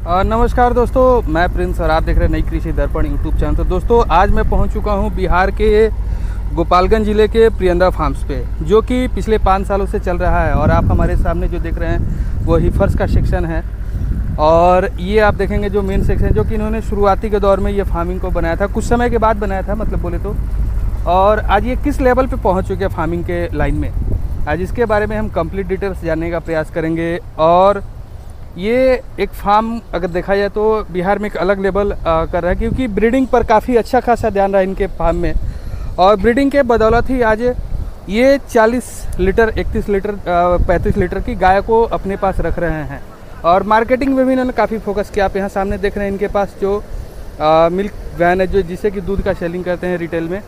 नमस्कार दोस्तों, मैं प्रिंस और आप देख रहे हैं नई कृषि दर्पण यूट्यूब चैनल। तो दोस्तों, आज मैं पहुंच चुका हूं बिहार के गोपालगंज ज़िले के प्रियंदा फार्म्स पे, जो कि पिछले 5 सालों से चल रहा है। और आप हमारे सामने जो देख रहे हैं वो हीफर्स का सेक्शन है। और ये आप देखेंगे जो मेन सेक्शन, जो कि इन्होंने शुरुआती के दौर में ये फार्मिंग को बनाया था, कुछ समय के बाद बनाया था मतलब बोले तो। और आज ये किस लेवल पे पहुंच चुके हैं फार्मिंग के लाइन में, आज इसके बारे में हम कंप्लीट डिटेल्स जानने का प्रयास करेंगे। और ये एक फार्म अगर देखा जाए तो बिहार में एक अलग लेवल कर रहा है, क्योंकि ब्रीडिंग पर काफ़ी अच्छा खासा ध्यान रहा है इनके फार्म में। और ब्रीडिंग के बदौलत ही आज ये 40 लीटर, 31 लीटर, 35 लीटर की गाय को अपने पास रख रहे हैं। और मार्केटिंग में भी इन्होंने काफ़ी फोकस किया। आप यहाँ सामने देख रहे हैं इनके पास जो मिल्क वैन है, जो जिससे कि दूध का सेलिंग करते हैं रिटेल में,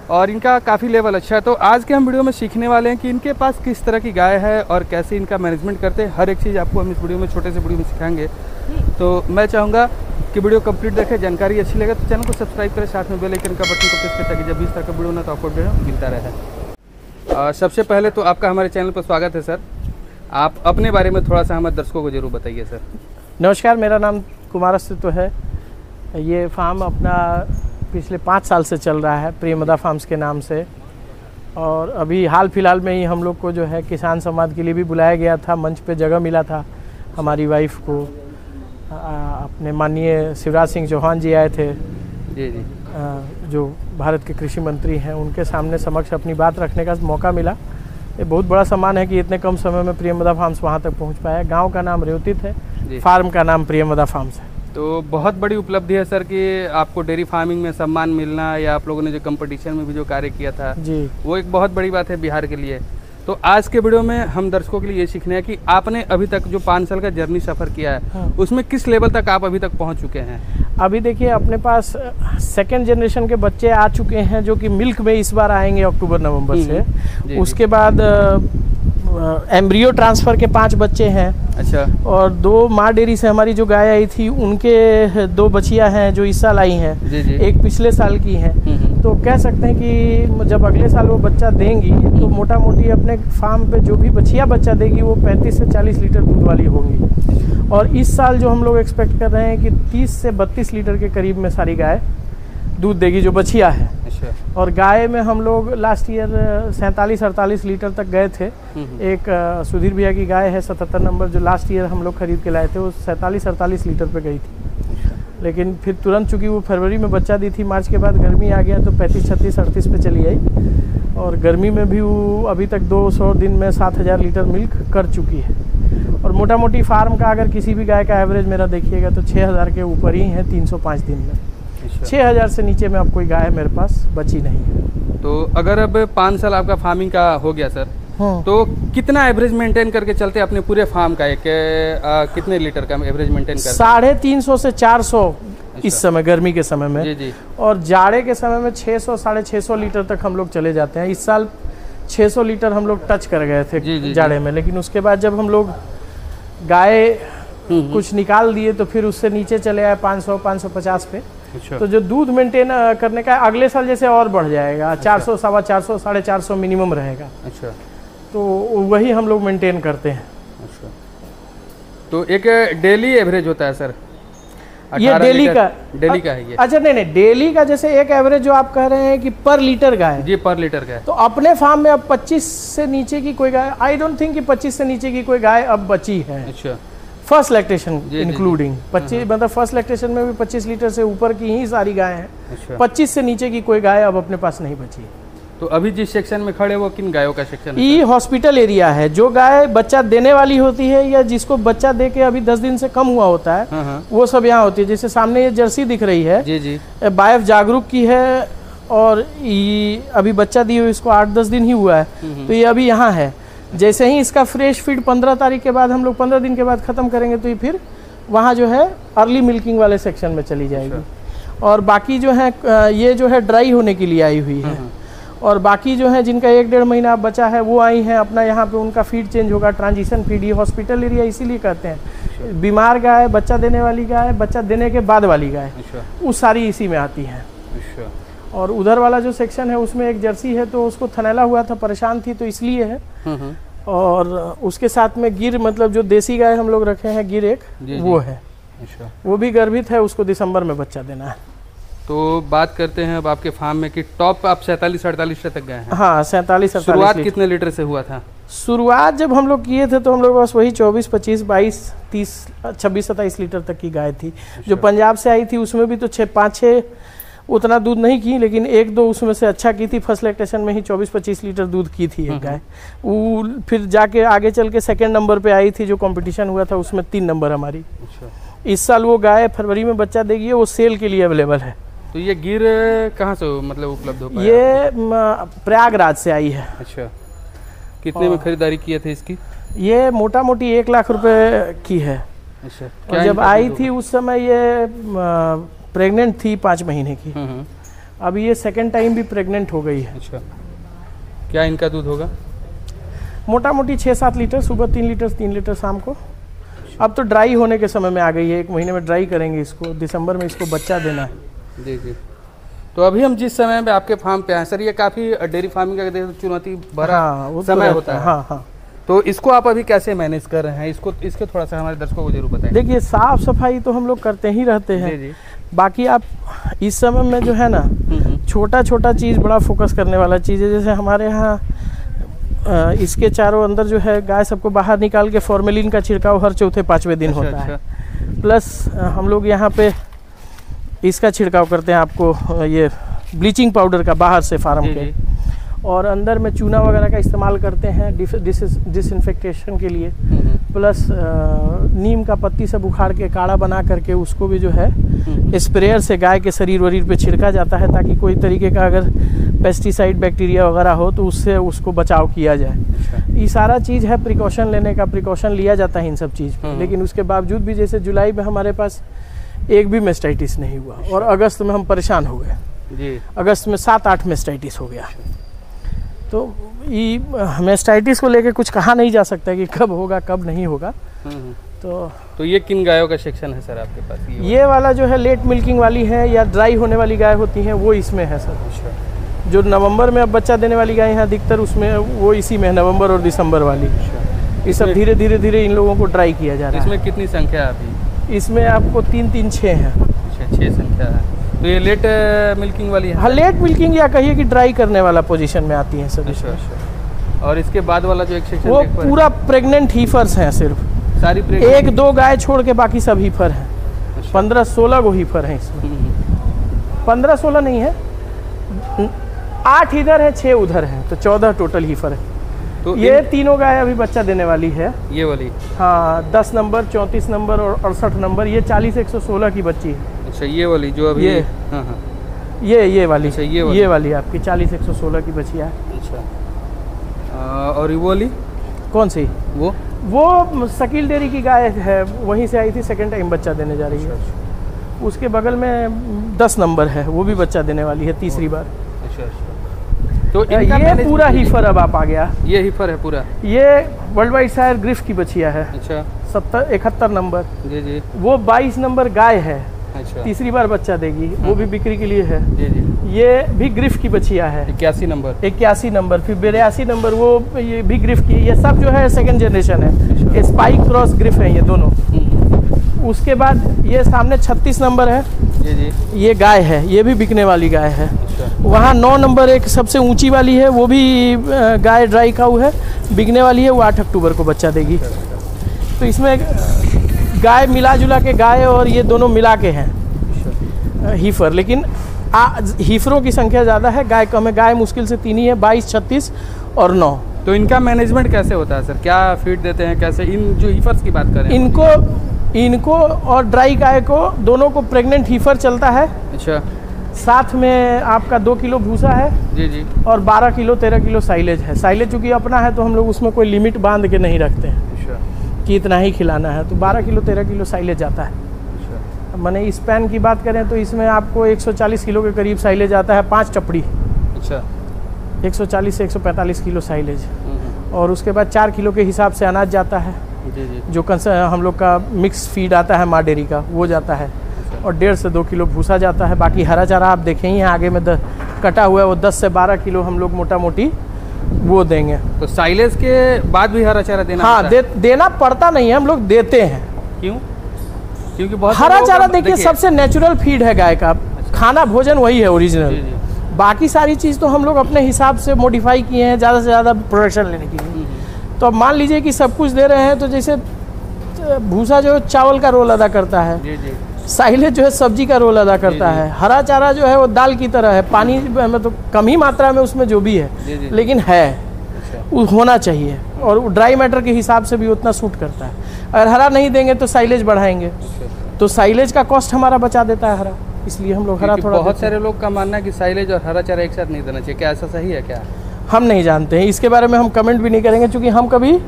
और इनका काफ़ी लेवल अच्छा है। तो आज के हम वीडियो में सीखने वाले हैं कि इनके पास किस तरह की गाय है और कैसे इनका मैनेजमेंट करते हैं। हर एक चीज़ आपको हम इस वीडियो में, छोटे से वीडियो में सिखाएंगे। तो मैं चाहूँगा कि वीडियो कंप्लीट देखें, जानकारी अच्छी लगे तो चैनल को सब्सक्राइब करें, साथ में बेल आइकन का बटन को प्रेस करें, ताकि जब भी इस तरह का वीडियो ना तो आपको मिलता रहे। सबसे पहले तो आपका हमारे चैनल पर स्वागत है सर। आप अपने बारे में थोड़ा सा हमारे दर्शकों को जरूर बताइए सर। नमस्कार, मेरा नाम कुमार अस्तित्व है। ये फार्म अपना पिछले 5 साल से चल रहा है प्रियंदा फार्म्स के नाम से। और अभी हाल फिलहाल में ही हम लोग को जो है किसान संवाद के लिए भी बुलाया गया था, मंच पे जगह मिला था। हमारी वाइफ को अपने माननीय शिवराज सिंह चौहान जी आए थे, जी जी, जो भारत के कृषि मंत्री हैं, उनके सामने समक्ष अपनी बात रखने का मौका मिला। ये बहुत बड़ा सम्मान है कि इतने कम समय में प्रियंदा फार्म्स वहाँ तक पहुँच पाया। गाँव का नाम रेवतित है, फार्म का नाम प्रियंदा फार्म्स है। तो बहुत बड़ी उपलब्धि है सर कि आपको डेयरी फार्मिंग में सम्मान मिलना, या आप लोगों ने जो कंपटीशन में भी जो कार्य किया था जी, वो एक बहुत बड़ी बात है बिहार के लिए। तो आज के वीडियो में हम दर्शकों के लिए ये सीखना है कि आपने अभी तक जो 5 साल का जर्नी सफ़र किया है, उसमें किस लेवल तक आप अभी तक पहुंच चुके हैं। अभी देखिए, अपने पास सेकेंड जनरेशन के बच्चे आ चुके हैं, जो कि मिल्क में इस बार आएंगे अक्टूबर नवंबर से। उसके बाद एम्ब्रियो ट्रांसफ़र के 5 बच्चे हैं। अच्छा। और 2 माँ डेयरी से हमारी जो गाय आई थी, उनके 2 बछियाँ हैं जो इस साल आई हैं। जी जी। एक पिछले साल की हैं। तो कह सकते हैं कि जब अगले साल वो बच्चा देंगी तो मोटा मोटी अपने फार्म पे जो भी बछिया बच्चा देगी वो 35 से 40 लीटर दूध वाली होंगी। और इस साल जो हम लोग एक्सपेक्ट कर रहे हैं कि 30 से 32 लीटर के करीब में सारी गाय दूध देगी, जो बछिया है। अच्छा। और गाय में हम लोग लास्ट ईयर 47-48 लीटर तक गए थे। एक सुधीर भैया की गाय है 77 नंबर, जो लास्ट ईयर हम लोग खरीद के लाए थे, वो 47-48 लीटर पे गई थी। लेकिन फिर तुरंत, चूँकि वो फरवरी में बच्चा दी थी, मार्च के बाद गर्मी आ गया तो 35, 36, 38 पे चली आई। और गर्मी में भी वो अभी तक 200 दिन में 7000 लीटर मिल्क कर चुकी है। और मोटा मोटी फार्म का अगर किसी भी गाय का एवरेज मेरा देखिएगा तो 6000 के ऊपर ही है 305 दिन में। 6000 से नीचे में अब कोई गाय मेरे पास बची नहीं है। तो अगर अब 5 साल आपका फार्मिंग का हो गया सर, तो कितना एवरेज मेंटेन करके चलते हैं अपने पूरे फार्म का? कितने लीटर का एवरेज मेंटेन करते हैं? 350 से 400 इस समय, गर्मी के समय में। जी जी। और जाड़े के समय में 600, 650 लीटर तक हम लोग चले जाते हैं। इस साल 600 लीटर हम लोग टच कर गए थे जाड़े में। लेकिन उसके बाद जब हम लोग गाय कुछ निकाल दिए तो फिर उससे नीचे चले आए 500, 550 पे। अच्छा। तो जो दूध मेंटेन करने का अगले साल जैसे और बढ़ जाएगा। अच्छा। 400, 450, 450 मिनिमम रहेगा। अच्छा। तो वही हम लोग मेंटेन करते हैं। अच्छा। तो एक डेली एवरेज होता है सर? ये डेली का है ये? अच्छा, नहीं, डेली का जैसे एक एवरेज जो आप कह रहे हैं कि पर लीटर गाय जी, पर लीटर गाय। तो अपने फार्म में अब 25 से नीचे की कोई गाय, आई डोंट थिंक कि 25 से नीचे की कोई गाय अब बची है। अच्छा। फर्स्ट लैक्टेशन इंक्लूडिंग 25, मतलब फर्स्ट लैक्टेशन में भी 25 लीटर से ऊपर की ही सारी गाय हैं। अच्छा। 25 से नीचे की कोई गाय अब अपने पास नहीं बची। तो अभी जिस सेक्शन में खड़े वो किन गायों का सेक्शन है? ये हॉस्पिटल एरिया है। जो गाय बच्चा देने वाली होती है या जिसको बच्चा दे के अभी 10 दिन से कम हुआ होता है, वो सब यहाँ होती है। जैसे सामने ये जर्सी दिख रही है, जी जी, बायफ जागरूक की है। और ये अभी बच्चा दिए हुए इसको 8-10 दिन ही हुआ है, तो ये अभी यहाँ है। जैसे ही इसका फ्रेश फीड 15 तारीख के बाद हम लोग 15 दिन के बाद ख़त्म करेंगे तो ये फिर वहाँ जो है अर्ली मिल्किंग वाले सेक्शन में चली जाएगी। और बाकी जो है ये जो है ड्राई होने के लिए आई हुई है। और बाकी जो है जिनका 1-1.5 महीना बचा है वो आई हैं अपना, यहाँ पे उनका फीड चेंज होगा, ट्रांजिशन फीड। ये हॉस्पिटल एरिया इसीलिए कहते हैं। बीमार गाय, बच्चा देने वाली गाय, बच्चा देने के बाद वाली गाय, वो सारी इसी में आती हैं। और उधर वाला जो सेक्शन है उसमें एक जर्सी है, तो उसको थनैला हुआ था, परेशान थी, तो इसलिए है। और उसके साथ में गिर, मतलब जो देसी गाय हम लोग रखे हैं, गिर एक वो है। अच्छा, वो भी गर्भित है, उसको दिसंबर में बच्चा देना है। तो बात करते हैं अब आपके फार्म में कि टॉप आप 47-48 तक गए हैं। हाँ 47-48। शुरुआत कितने लीटर से हुआ था? शुरुआत जब हम लोग किए थे तो हम लोग बस वही 24, 25, 22, 30, 26, 27 लीटर तक की गाय थी। जो पंजाब से आई थी उसमें भी तो 5-6 उतना दूध नहीं की, लेकिन 1-2 उसमें से अच्छा की थी। फर्स्ट लैक्टेशन में ही 24-25 लीटर दूध की थी एक गाय। वो फिर जाके आगे चल के सेकेंड नंबर पे आई थी, जो कंपटीशन हुआ था उसमें 3 नंबर हमारी। इस साल वो गाय फरवरी में बच्चा देगी, वो सेल के लिए अवेलेबल है। तो ये गिर कहाँ से मतलब उपलब्ध हो पाया? ये प्रयागराज से आई है। अच्छा, कितने में खरीदारी किए थे इसकी? ये मोटा मोटी 1 लाख रुपए की है। अच्छा, और जब आई थी उस समय ये प्रेग्नेंट थी 5 महीने की। अभी ये सेकंड टाइम भी प्रेग्नेंट हो गई है। अच्छा, क्या इनका दूध होगा? मोटा मोटी 6-7 लीटर, सुबह 3 लीटर 3 लीटर शाम को। अब तो ड्राई होने के समय में आ गई है, 1 महीने में ड्राई करेंगे इसको, दिसंबर में इसको बच्चा देना है। जी जी। तो अभी हम जिस समय में आपके फार्म पे हैं सर, ये काफ़ी डेयरी फार्मिंग का चुनौती भरा समय होता है। हाँ हाँ। तो इसको आप अभी कैसे मैनेज कर रहे हैं? इसके थोड़ा सा हमारे दर्शकों को जरूर बताएं। देखिए, साफ सफाई तो हम लोग करते ही रहते हैं। जी। बाकी आप इस समय में जो है ना, छोटा छोटा चीज़ बड़ा फोकस करने वाला चीज़ है। जैसे हमारे यहाँ इसके चारों अंदर जो है गाय सबको बाहर निकाल के फॉर्मेलिन का छिड़काव हर चौथे 5वें दिन होता है। प्लस हम लोग यहाँ पे इसका छिड़काव करते हैं, आपको ये ब्लीचिंग पाउडर का बाहर से फार्म के, और अंदर में चूना वगैरह का इस्तेमाल करते हैं डिसइंफेक्टेशन के लिए। प्लस नीम का पत्ती सब उखाड़ के काढ़ा बना करके उसको भी जो है स्प्रेयर से गाय के शरीर वरीर पे छिड़का जाता है, ताकि कोई तरीके का अगर पेस्टिसाइड बैक्टीरिया वगैरह हो तो उससे उसको बचाव किया जाए। ये सारा चीज़ है प्रिकॉशन लेने का, प्रिकॉशन लिया जाता है इन सब चीज़ पर। लेकिन उसके बावजूद भी जैसे जुलाई में हमारे पास एक भी मेस्टाइटिस नहीं हुआ, और अगस्त में हम परेशान हो गए। अगस्त में 7-8 मेस्टाइटिस हो गया। तो ये मेस्टाइटिस को लेके कुछ कहा नहीं जा सकता कि कब होगा कब नहीं होगा। तो ये किन गायों का सेक्शन है सर आपके पास? ये वाला जो है लेट मिल्किंग वाली है या ड्राई होने वाली गाय होती हैं, वो इसमें है सर। जो नवंबर में अब बच्चा देने वाली गाय है अधिकतर, उसमें वो इसी में है, नवंबर और दिसंबर वाली। ये सब धीरे धीरे इन लोगों को ड्राई किया जा रहा है। इसमें कितनी संख्या है अभी? इसमें आपको 3-3-6 है। 6 संख्या है। तो ये लेट मिल्किंग वाली है? हाँ, लेट मिल्किंग या कहिए कि ड्राई करने वाला पोजीशन में आती है सर। अच्छा। और इसके बाद वाला जो एक सेक्शन, वो पूरा प्रेग्नेंट हीफर्स हैं सिर्फ, सारी 1-2 गाय छोड़ के बाकी सब हीफर हैं। 15-16 गो हीफर हैं इसमें। 15-16 नहीं है, 8 इधर है 6 उधर है, तो 14 टोटल हीफर है। तो ये तीनों गाय अभी बच्चा देने वाली है, ये वाली। हाँ, 10 नंबर, 34 नंबर और 68 नंबर। ये 40-116 की बच्ची है। अच्छा, ये वाली जो अभी ये ये वाली। अच्छा, ये वाली आपकी 40-116 की बच्चिया है। अच्छा। और ये वाली कौन सी? वो शकील डेयरी की गाय है, वहीं से आई थी, सेकंड टाइम बच्चा देने जा रही है। उसके बगल में 10 नंबर है, वो भी बच्चा देने वाली है तीसरी बार। अच्छा। तो ये पूरा हीफर अब आप आ गया। ये हीफर है पूरा। ये वर्ल्ड वाइड शायर ग्रिफ की बच्चिया है। अच्छा। 71 नंबर। जी। वो 22 नंबर गाय है। अच्छा। तीसरी बार बच्चा देगी, वो भी बिक्री के लिए है। जी। ये भी ग्रिफ की बच्चिया है। 81 नंबर। 81 नंबर, फिर 82 नंबर, वो ये भी ग्रिफ की। ये सब जो है सेकंड जनरेशन है। स्पाइक क्रॉस ग्रिफ है ये दोनों। उसके बाद ये सामने 36 नंबर है। जी। ये गाय है, ये भी बिकने वाली गाय है। वहाँ 9 नंबर एक सबसे ऊंची वाली है, वो भी गाय ड्राई काऊ है, बिकने वाली है। वो 8 अक्टूबर को बच्चा देगी। तो इसमें गाय मिला जुला के गाय और ये दोनों मिला के हैं हीफर। लेकिन हीफरों की संख्या ज़्यादा है, गाय कम है। गाय मुश्किल से 3 ही है, 22, 36 और 9। तो इनका मैनेजमेंट कैसे होता है सर? क्या फीड देते हैं, कैसे? इन जो हीफर्स की बात करें, इनको और ड्राई गाय को दोनों को प्रेग्नेंट हीफर चलता है। अच्छा। साथ में आपका 2 किलो भूसा है। जी। और 12 किलो 13 किलो साइलेज है। साइलेज चूँकि अपना है तो हम लोग उसमें कोई लिमिट बांध के नहीं रखते हैं। अच्छा। कि इतना ही खिलाना है, तो 12 किलो 13 किलो साइलेज आता है। अच्छा। मैंने इस पैन की बात करें तो इसमें आपको 140 किलो के करीब साइलेज आता है, 5 टपड़ी। अच्छा। 140 से 145 किलो साइलेज। और उसके बाद 4 किलो के हिसाब से अनाज जाता है। जी। जो हम लोग का मिक्स फीड आता है माँ डेयरी का, वो जाता है। और 1.5 से 2 किलो भूसा जाता है। बाकी हरा चारा आप देखें ही आगे में कटा हुआ है, वो 10 से 12 किलो हम लोग मोटा मोटी वो देंगे। तो साइलेज के बाद भी हरा चारा देना? हाँ, देना पड़ता नहीं है, हम लोग देते हैं। क्यों? क्योंकि बहुत हरा चारा देखिए सबसे नेचुरल फीड है गाय का। खाना भोजन वही है ओरिजिनल। बाकी सारी चीज़ तो हम लोग अपने हिसाब से मॉडिफाई किए हैं ज़्यादा से ज़्यादा प्रोडक्शन लेने के लिए। तो अब मान लीजिए कि सब कुछ दे रहे हैं, तो जैसे भूसा जो चावल का रोल अदा करता है, साइलेज जो है सब्जी का रोल अदा करता है, हरा चारा जो है वो दाल की तरह है, पानी में तो कम ही मात्रा में उसमें जो भी है, लेकिन है होना चाहिए, और ड्राई मैटर के हिसाब से भी उतना सूट करता है। अगर हरा नहीं देंगे तो साइलेज बढ़ाएंगे, तो साइलेज का कॉस्ट हमारा बचा देता है हरा, इसलिए हम लोग हरा थोड़ा। बहुत सारे लोग का मानना है कि साइलेज और हरा चारा एक साथ नहीं देना चाहिए, क्या ऐसा सही है क्या? हम नहीं जानते हैं, इसके बारे में हम कमेंट भी नहीं करेंगे, क्योंकि हम कभी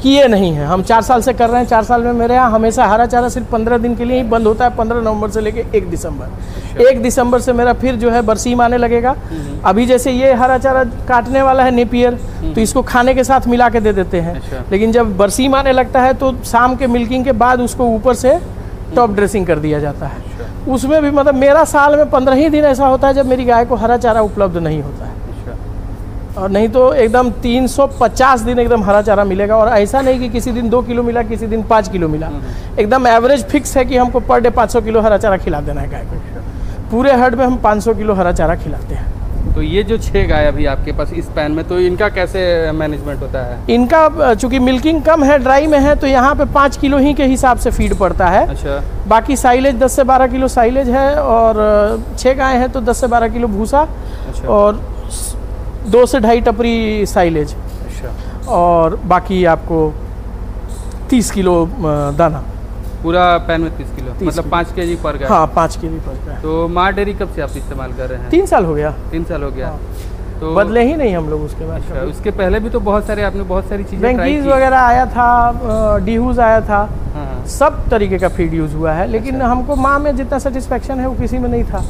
किए नहीं हैं। हम 4 साल से कर रहे हैं। 4 साल में मेरे यहाँ हमेशा हरा चारा सिर्फ 15 दिन के लिए ही बंद होता है, 15 नवंबर से लेके 1 दिसंबर। 1 दिसंबर से मेरा फिर जो है बरसीम आने लगेगा। अभी जैसे ये हरा चारा काटने वाला है नेपियर, तो इसको खाने के साथ मिला के दे देते हैं। लेकिन जब बरसीम आने लगता है तो शाम के मिल्किंग के बाद उसको ऊपर से टॉप ड्रेसिंग कर दिया जाता है। उसमें भी मतलब मेरा साल में 15 ही दिन ऐसा होता है जब मेरी गाय को हरा चारा उपलब्ध नहीं होता है, और नहीं तो एकदम 350 दिन एकदम हरा चारा मिलेगा। और ऐसा नहीं कि किसी दिन 2 किलो मिला, किसी दिन 5 किलो मिला, एकदम एवरेज फिक्स है कि हमको पर डे 500 किलो हरा चारा खिला देना है गाय को। पूरे हर्ड में हम 500 किलो हरा चारा खिलाते हैं। तो ये जो 6 गाय अभी आपके पास इस पैन में, तो इनका कैसे मैनेजमेंट होता है? इनका चूंकि मिल्किंग कम है, ड्राई में है, तो यहाँ पे 5 किलो ही के हिसाब से फीड पड़ता है। अच्छा। बाकी साइलेज 10 से 12 किलो साइलेज है, और 6 गाय हैं तो 10 से 12 किलो भूसा। अच्छा। और 2 से 2.5 टपरी साइलेज। अच्छा। और बाकी आपको 30 किलो दाना। पूरा पैन में 30 किलो, मतलब 5 केजी पर गाय? हाँ, 5 केजी पर गाय। तो माँ डेयरी कब से आप इस्तेमाल कर रहे हैं? 3 साल हो गया। 3 साल हो गया। हाँ। तो बदले ही नहीं हम लोग उसके बाद। अच्छा, उसके पहले भी तो बहुत सारे आपने बहुत सारी चीजें ट्राई की वगैरह आया था, डीहूज आया था। हाँ। सब तरीके का फीड यूज हुआ है, लेकिन हमको माँ में जितना सेटिस्फेक्शन है वो किसी में नहीं था।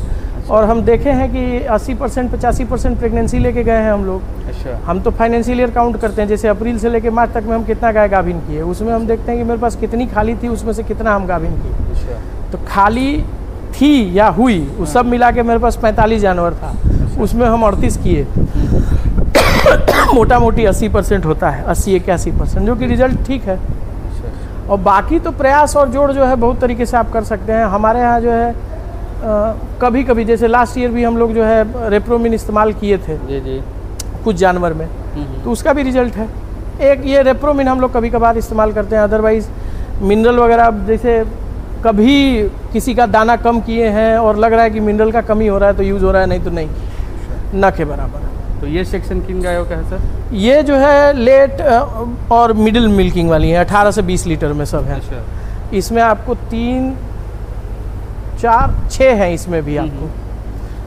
और हम देखे हैं कि 80% 85% प्रेगनेंसी लेके गए हैं हम लोग। अच्छा। हम तो फाइनेंशियल ईयर काउंट करते हैं, जैसे अप्रैल से लेके मार्च तक में हम कितना गाय गाभिन किए, उसमें हम देखते हैं कि मेरे पास कितनी खाली थी, उसमें से कितना हम गाभिन किए। अच्छा। तो खाली थी या हुई वो सब मिला के मेरे पास 45 जानवर था। अच्छा। उसमें हम 38 किए। मोटा मोटी 80% होता है, 80-81%, जो कि रिजल्ट ठीक है। और बाकी तो प्रयास और जोड़ जो है बहुत तरीके से आप कर सकते हैं। हमारे यहाँ जो है कभी कभी जैसे लास्ट ईयर भी हम लोग जो है रेप्रोमिन इस्तेमाल किए थे जी कुछ जानवर में, तो उसका भी रिजल्ट है। एक ये रेप्रोमिन हम लोग कभी कभार इस्तेमाल करते हैं, अदरवाइज मिनरल वगैरह जैसे कभी किसी का दाना कम किए हैं और लग रहा है कि मिनरल का कमी हो रहा है तो यूज़ हो रहा है, नहीं तो नहीं, न के बराबर है। तो ये सेक्शन किन गायों का है सर? ये जो है लेट और मिडिल मिल्किंग वाली है, 18 से 20 लीटर में सब है। अच्छा। इसमें आपको 3, 4, 6 हैं इसमें भी आपको।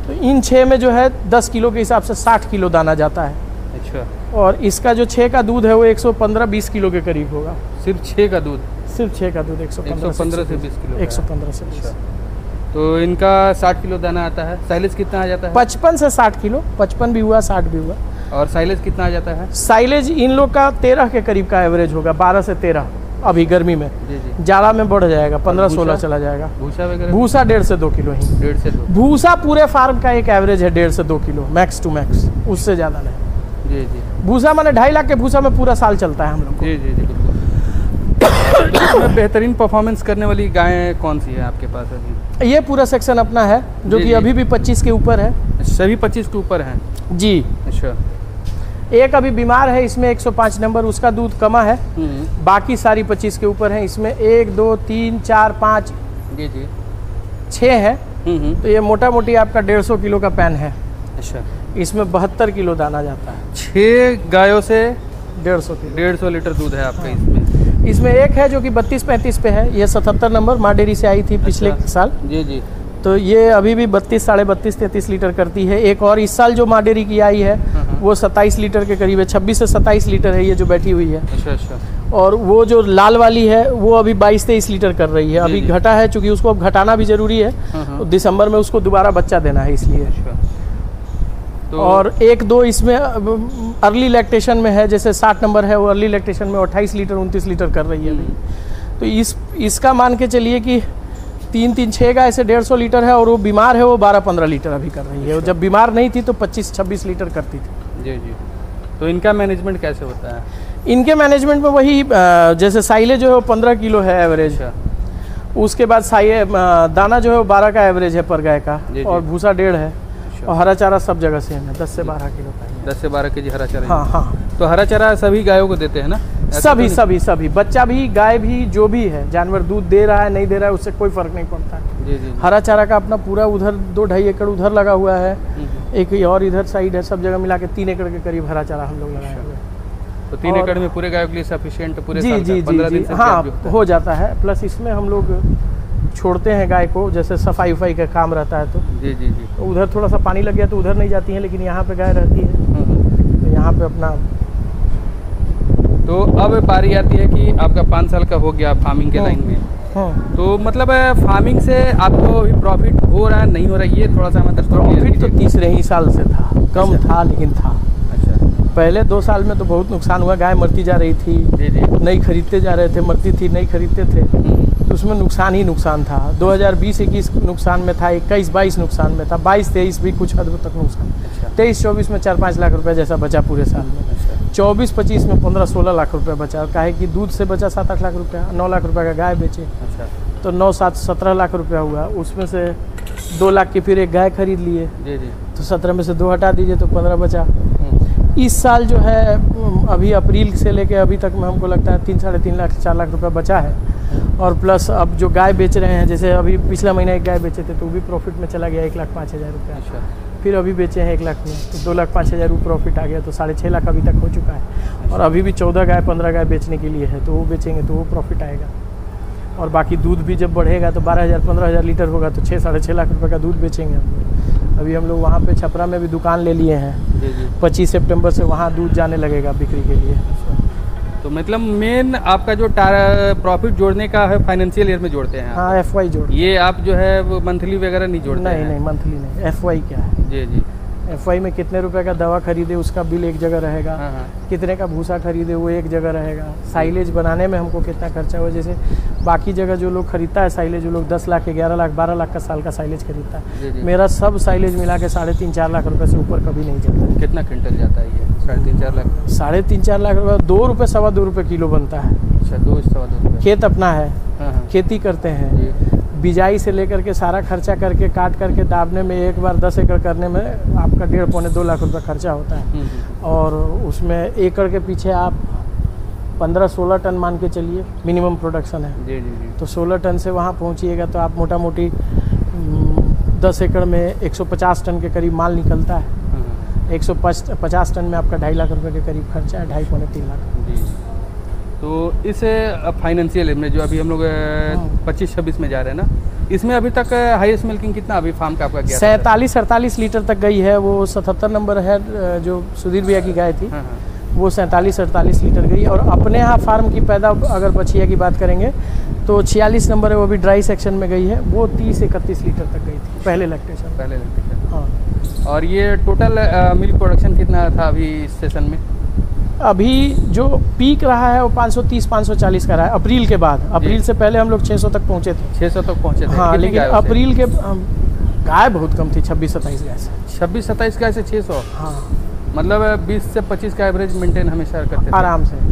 तो इन 6 में जो है 10 किलो के हिसाब से 60 किलो दाना जाता है। अच्छा। और इसका जो 6 का दूध है वो 115-20 किलो के करीब होगा। सिर्फ 6 का दूध? सिर्फ 6 का दूध 115 से 20 किलो। 115 से 20। तो इनका 60 किलो दाना आता है। साइलेज कितना आ जाता है? 55 से 60 किलो, 55 भी हुआ, 60 भी हुआ। और साइलेज कितना आ जाता है? साइलेज इन लोग का 13 के करीब का एवरेज होगा, 12 से 13 अभी गर्मी में। जाड़ा में बढ़ जाएगा, 15-16 चला जाएगा। भूसा वगैरह? भूसा 1.5 से 2 किलो ही। 1.5 से 2? भूसा पूरे फार्म का एक एवरेज है 1.5 से 2 किलो, मैक्स टू मैक्स, उससे ज़्यादा नहीं। जी जी। भूसा माने 2.5 लाख के भूसा में पूरा साल चलता है हम लोग को। जी जी जी, बिल्कुल। इसमें बेहतरीन परफॉर्मेंस करने वाली गायें कौन सी है आपके पास अभी? ये पूरा सेक्शन अपना है, जो कि अभी भी 25 के ऊपर है। सभी 25 के ऊपर हैं? जी। अच्छा। एक अभी बीमार है, इसमें 105 नंबर, उसका दूध कमा है। बाकी सारी 25 के ऊपर है। इसमें 1, 2, 3, 4, 5 जी जी 6 है। तो ये मोटा मोटी आपका 150 किलो का पैन है। अच्छा। इसमें 72 किलो दाना जाता है। 6 गायों से 150 लीटर दूध है आपका। हाँ। इसमें एक है जो कि 32-35 पे है, ये 77 नंबर माँ डेयरी से आई थी पिछले साल। जी जी। तो ये अभी भी 32, 32.5-33 लीटर करती है। एक और इस साल जो माँ डेयरी की आई है वो 27 लीटर के करीब है, 26 से 27 लीटर है ये जो बैठी हुई है। अच्छा अच्छा। और वो जो लाल वाली है वो अभी 22-23 लीटर कर रही है। अभी घटा है, चूंकि उसको अब घटाना भी जरूरी है, तो दिसंबर में उसको दोबारा बच्चा देना है इसलिए। तो और 1-2 इसमें अर्ली लैक्टेशन में है, जैसे 60 नंबर है वो अर्ली लैक्टेशन में 28 लीटर 29 लीटर कर रही है अभी। तो इसका मान के चलिए कि 3-6 का ऐसे 150 लीटर है, और वो बीमार है वो 12-15 लीटर अभी कर रही है। जब बीमार नहीं थी तो 25-26 लीटर करती थी। जी जी। तो इनका मैनेजमेंट कैसे होता है? इनके मैनेजमेंट में वही जैसे साइलेज जो है 15 किलो है एवरेज, उसके बाद दाना जो है वो 12 का एवरेज है पर गाय का, और भूसा 1.5 है, और हरा चारा सब जगह से है 10 से 12 किलो का। 10 से 12 केजी हरा चारा। हाँ हाँ। तो हरा चारा सभी गायों को देते हैं ना? सभी सभी सभी, बच्चा भी गाय भी जो भी है जानवर दूध दे रहा है नहीं दे रहा है उससे कोई फर्क नहीं पड़ता है। जी जी। हरा चारा का अपना पूरा उधर 2-2.5 एकड़ उधर लगा हुआ है, एक और इधर साइड है, सब जगह मिला के 3 एकड़ के करीब हरा चारा हम लोग लगाए हुए हैं। तो 3 एकड़ में पूरे गायों के लिए सफिशिएंट पूरे जी साल जी का 15 दिन से हाँ हो जाता है। प्लस इसमें हम लोग छोड़ते हैं गाय को, जैसे सफाई उफाई का काम रहता है तो जी जी जी, तो उधर थोड़ा सा पानी लग गया तो उधर नहीं जाती है, लेकिन यहाँ पे गाय रहती है तो यहाँ पे अपना। तो अब बारी आती है कि आपका 5 साल का हो गया फार्मिंग के लाइन में, तो मतलब फार्मिंग से आपको अभी प्रॉफिट हो रहा है नहीं हो रहा है, ये थोड़ा सा मतलब प्रॉफिट तो तीसरे ही साल से था, कम था लेकिन था। अच्छा, पहले 2 साल में तो बहुत नुकसान हुआ, गाय मरती जा रही थी, जी जी, नहीं खरीदते जा रहे थे, मरती थी नहीं खरीदते थे, तो उसमें नुकसान ही नुकसान था। 2020-21 नुकसान में था, 21-22 नुकसान में था, 22-23 भी कुछ हद तक नुकसान। 23-24 में 4-5 लाख रुपए जैसा बचा पूरे साल में। 24-25 में 15-16 लाख रुपए बचा, काहे कि दूध से बचा 7-8 लाख रुपया, 9 लाख रुपए का गाय बेचे, तो 9-7-17 लाख रुपया हुआ। उसमें से 2 लाख की फिर एक गाय खरीद लिए, तो 17 में से 2 हटा दीजिए तो 15 बचा। इस साल जो है अभी अप्रैल से लेके अभी तक में हमको लगता है 3-3.5 लाख 4 लाख रुपया बचा है, और प्लस अब जो गाय बेच रहे हैं, जैसे अभी पिछला महीना एक गाय बेचे थे तो वो भी प्रॉफिट में चला गया 1,05,000 रुपया। फिर अभी बेचे हैं 1 लाख में तो 2,05,000 प्रॉफिट आ गया, तो 6.5 लाख अभी तक हो चुका है। और अभी भी 14 गाय 15 गाय बेचने के लिए है, तो वो बेचेंगे तो वो प्रॉफिट आएगा। और बाकी दूध भी जब बढ़ेगा तो 12,000-15,000 लीटर होगा तो 6-6.5 लाख रुपए का दूध बेचेंगे हम लोग। अभी हम लोग वहाँ पे छपरा में भी दुकान ले लिए हैं, 25 सितंबर से वहाँ दूध जाने लगेगा बिक्री के लिए। तो मतलब मेन आपका जो प्रॉफिट जोड़ने का है फाइनेंशियल ईयर में जोड़ते हैं? हाँ, FY जोड़, ये आप जो है वो मंथली वगैरह नहीं जोड़ते? नहीं मंथली नहीं, FY क्या है। जी जी। FY में कितने रुपए का दवा खरीदे उसका बिल एक जगह रहेगा, कितने का भूसा खरीदे वो एक जगह रहेगा, साइलेज बनाने में हमको कितना खर्चा हुआ। जैसे बाकी जगह जो लोग खरीदता है साइलेज, वो लोग 10 लाख 11 लाख 12 लाख का साल का साइलेज खरीदता है। मेरा सब साइलेज मिला के 3.5-4 लाख रुपए से ऊपर कभी नहीं जाता। कितना क्विंटल जाता है ये? 3.5-4 लाख? 3.5-4 लाख रुपये, 2 रुपये 2.25 रुपये किलो बनता है। अच्छा, 2-2.25 रुपये। खेत अपना है, खेती करते हैं, बिजाई से लेकर के सारा खर्चा करके काट करके दाबने में एक बार 10 एकड़ करने में आपका 1.5-2 लाख रुपए खर्चा होता है। और उसमें एकड़ के पीछे आप 15-16 टन मान के चलिए मिनिमम प्रोडक्शन है। जी जी जी। तो 16 टन से वहाँ पहुँचिएगा तो आप मोटा मोटी 10 एकड़ में 150 टन के करीब माल निकलता है। 150 टन में आपका 2.5 लाख रुपए के करीब खर्चा है, 2.5-3 लाख। जी। तो इस फाइनेंशियल में जो अभी हम लोग 25-26 में जा रहे हैं ना, इसमें अभी तक हाईएस्ट मिल्किंग कितना अभी फार्म का आपका गया? 47-48 लीटर तक गई है। वो 77 नंबर है जो सुधीर भैया की गाय थी, वो 47-48 लीटर गई। और अपने यहाँ फार्म की पैदा अगर बछिया की बात करेंगे तो 46 नंबर है, वो भी ड्राई सेक्शन में गई है, वो 30-31 लीटर तक गई थी पहले लैक्टेशन। हाँ। और ये टोटल मिल्क प्रोडक्शन कितना था अभी इस सेशन में? अभी जो पीक रहा है वो 530-540 का रहा है अप्रैल के बाद। अप्रैल से पहले हम लोग 600 तक पहुँचे थे। 600 तक पहुँचे थे? हाँ, लेकिन अप्रैल के गाय बहुत कम थी, 26-27 गाय से। 26-27 गाय से 600? हाँ, मतलब 20 से 25 का एवरेज मेंटेन हमेशा करते थे आराम से।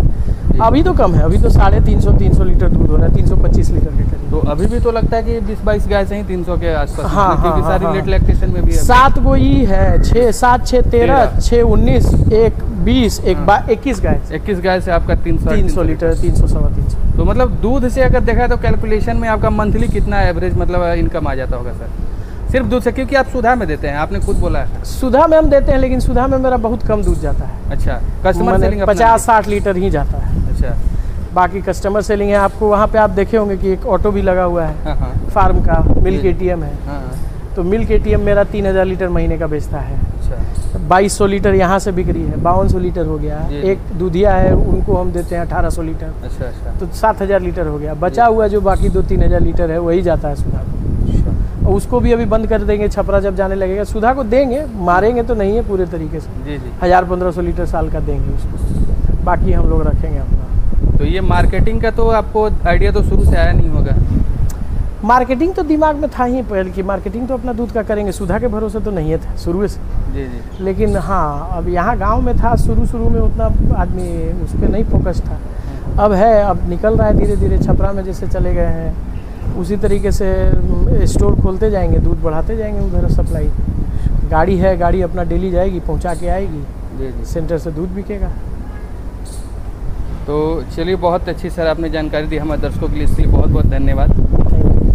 अभी तो कम है, अभी तो 350-300 लीटर दूध हो रहा है, 325 लीटर के करीब। तो अभी भी तो लगता है कि 20-22 गाय से ही 300 के आसपास। हाँ, क्योंकि सारी लेट लैक्टेशन में भी 7 गो ही है, 6-7, 6-13, 6-19, 1-20, 21 गाय। 21 गाय से आपका 300 लीटर, 300-350। तो मतलब दूध से अगर देखा तो कैलकुलेशन में आपका मंथली कितना एवरेज मतलब इनकम आ जाता होगा सर, सिर्फ दूध से? क्योंकि आप सुधा में देते हैं, आपने खुद बोला है। सुधा में हम देते हैं, लेकिन सुधा में मेरा बहुत कम दूध जाता है। अच्छा, कस्टमर सेलिंग 50-60 लीटर ही जाता है। अच्छा, बाकी कस्टमर सेलिंग है। आपको वहाँ पे आप देखे होंगे कि एक ऑटो भी लगा हुआ है फार्म का, मिल्क ATM है। तो मिल्क ATM मेरा 3000 लीटर महीने का बेचता है। अच्छा। 2200 लीटर यहाँ से बिक्री है, 5200 लीटर हो गया। एक दूधिया है, उनको हम देते हैं 1800 लीटर। अच्छा। तो 7000 लीटर हो गया। बचा हुआ जो बाकी 2-3 लीटर है वही जाता है सुधा को। उसको भी अभी बंद कर देंगे, छपरा जब जाने लगेगा। सुधा को देंगे, मारेंगे तो नहीं है पूरे तरीके से। 1000-1500 लीटर साल का देंगे उसको, बाकी हम लोग रखेंगे अपना। तो ये मार्केटिंग का तो आपको आइडिया तो शुरू से आया नहीं होगा? मार्केटिंग तो दिमाग में था ही पहले कि मार्केटिंग तो अपना दूध का करेंगे, सुधा के भरोसे तो नहीं था शुरू से। जी जी। लेकिन हाँ, अब यहाँ गांव में था शुरू में उतना आदमी उस पर नहीं फोकस था। अब है, अब निकल रहा है धीरे धीरे। छपरा में जैसे चले गए हैं, उसी तरीके से स्टोर खोलते जाएंगे, दूध बढ़ाते जाएंगे उधर सप्लाई। गाड़ी है, गाड़ी अपना डेली जाएगी, पहुंचा के आएगी, जी। सेंटर से दूध बिकेगा। तो चलिए, बहुत अच्छी सर आपने जानकारी दी हमारे दर्शकों के लिए, इसके लिए बहुत बहुत धन्यवाद। Thank you.